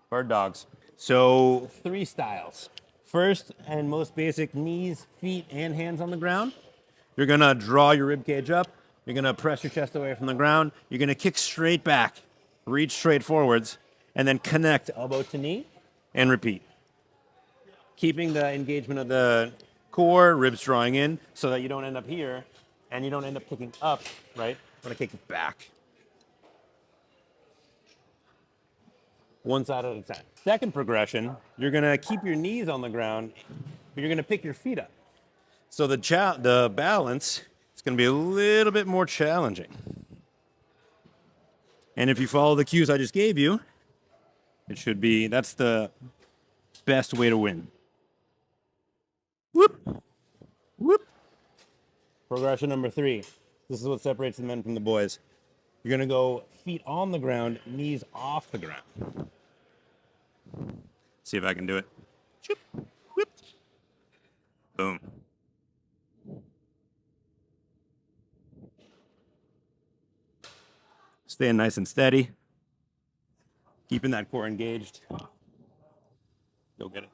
Bird dogs. So 3 styles. First and most basic, knees, feet, and hands on the ground. You're gonna draw your rib cage up. You're gonna press your chest away from the ground. You're gonna kick straight back, reach straight forwards, and then connect elbow to knee, and repeat. Keeping the engagement of the core, ribs drawing in, so that you don't end up here, and you don't end up kicking up, right? You wanna kick back. One side at a time. Second progression, you're gonna keep your knees on the ground, but you're gonna pick your feet up. So the balance is gonna be a little bit more challenging. And if you follow the cues I just gave you, that's the best way to win. Whoop, whoop. Progression number 3. This is what separates the men from the boys. You're gonna go feet on the ground, knees off the ground. See if I can do it. Choop, whoop. Boom. Staying nice and steady. Keeping that core engaged. Go get it.